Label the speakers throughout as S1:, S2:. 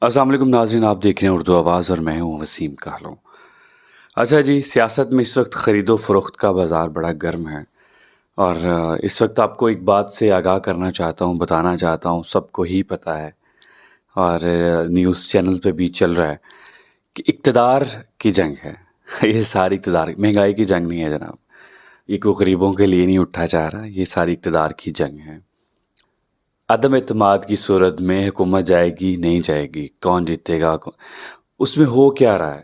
S1: السلام علیکم ناظرین، آپ دیکھ رہے ہیں اردو آواز اور میں ہوں وسیم کہلوں۔ اچھا جی، سیاست میں اس وقت خرید و فروخت کا بازار بڑا گرم ہے، اور اس وقت آپ کو ایک بات سے آگاہ کرنا چاہتا ہوں، بتانا چاہتا ہوں، سب کو ہی پتہ ہے اور نیوز چینل پہ بھی چل رہا ہے کہ اقتدار کی جنگ ہے۔ یہ ساری اقتدار، مہنگائی کی جنگ نہیں ہے جناب، یہ کوئی غریبوں کے لیے نہیں اٹھا جا رہا، یہ ساری اقتدار کی جنگ ہے۔ عدم اعتماد کی صورت میں حکومت جائے گی نہیں جائے گی، کون جیتے گا، اس میں ہو کیا رہا ہے؟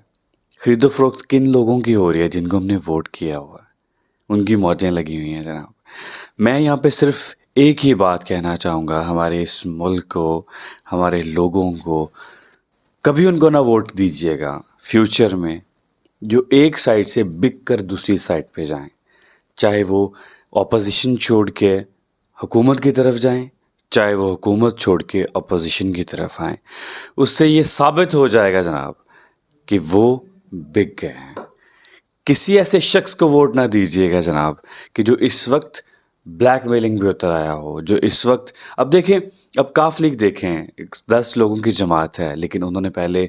S1: خرید و فروخت کن لوگوں کی ہو رہی ہے؟ جن کو ہم نے ووٹ کیا ہوا ہے، ان کی موجیں لگی ہوئی ہیں جناب۔ میں یہاں پہ صرف ایک ہی بات کہنا چاہوں گا ہمارے اس ملک کو، ہمارے لوگوں کو، کبھی ان کو نہ ووٹ دیجیے گا فیوچر میں جو ایک سائڈ سے بک کر دوسری سائڈ پہ جائیں، چاہے وہ اپوزیشن چھوڑ کے حکومت کی طرف جائیں، چاہے وہ حکومت چھوڑ کے اپوزیشن کی طرف آئیں۔ اس سے یہ ثابت ہو جائے گا جناب کہ وہ بک گئے ہیں۔ کسی ایسے شخص کو ووٹ نہ دیجیے گا جناب کہ جو اس وقت بلیک میلنگ بھی اتر آیا ہو، جو اس وقت، اب دیکھیں، اب کاف لیگ دیکھیں، 10 لوگوں کی جماعت ہے، لیکن انہوں نے پہلے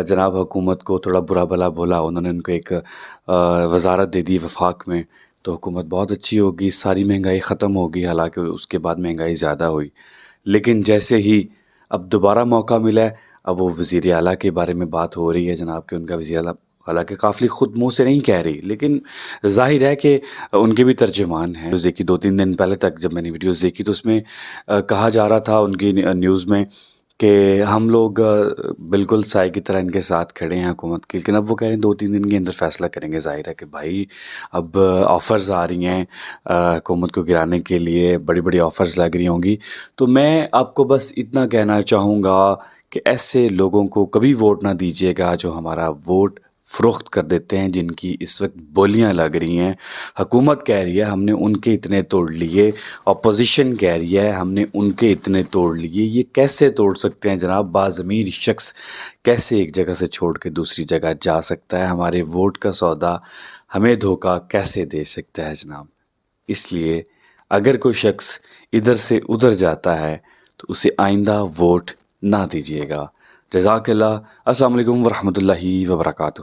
S1: جناب حکومت کو تھوڑا برا بھلا بولا، انہوں نے ان کو ایک وزارت دے دی وفاق میں، تو حکومت بہت اچھی ہوگی، ساری مہنگائی ختم ہوگی، حالانکہ اس کے بعد مہنگائی زیادہ ہوئی۔ لیکن جیسے ہی اب دوبارہ موقع ملا ہے، اب وہ وزیر اعلیٰ کے بارے میں بات ہو رہی ہے جناب کہ ان کا وزیر اعلیٰ، حالانکہ کافی خود منہ سے نہیں کہہ رہی، لیکن ظاہر ہے کہ ان کے بھی ترجمان ہیں۔ نیوز دیکھی 2-3 دن پہلے تک، جب میں نے ویڈیوز دیکھی تو اس میں کہا جا رہا تھا ان کی نیوز میں کہ ہم لوگ بالکل سائے کی طرح ان کے ساتھ کھڑے ہیں حکومت کے، لیکن اب وہ کہہ رہے ہیں 2-3 دن کے اندر فیصلہ کریں گے۔ ظاہر ہے کہ بھائی اب آفرز آ رہی ہیں حکومت کو گرانے کے لیے، بڑی بڑی آفرز لگ رہی ہوں گی، تو میں آپ کو بس اتنا کہنا چاہوں گا کہ ایسے لوگوں کو کبھی ووٹ نہ دیجیے گا جو ہمارا ووٹ فروخت کر دیتے ہیں، جن کی اس وقت بولیاں لگ رہی ہیں۔ حکومت کہہ رہی ہے ہم نے ان کے اتنے توڑ لیے، اپوزیشن کہہ رہی ہے ہم نے ان کے اتنے توڑ لیے۔ یہ کیسے توڑ سکتے ہیں جناب؟ باضمیر شخص کیسے ایک جگہ سے چھوڑ کے دوسری جگہ جا سکتا ہے؟ ہمارے ووٹ کا سودا ہمیں دھوکہ کیسے دے سکتا ہے جناب؟ اس لیے اگر کوئی شخص ادھر سے ادھر جاتا ہے تو اسے آئندہ ووٹ نہ دیجیے گا۔ جزاک اللہ۔ السلام علیکم ورحمۃ اللہ وبرکاتہ۔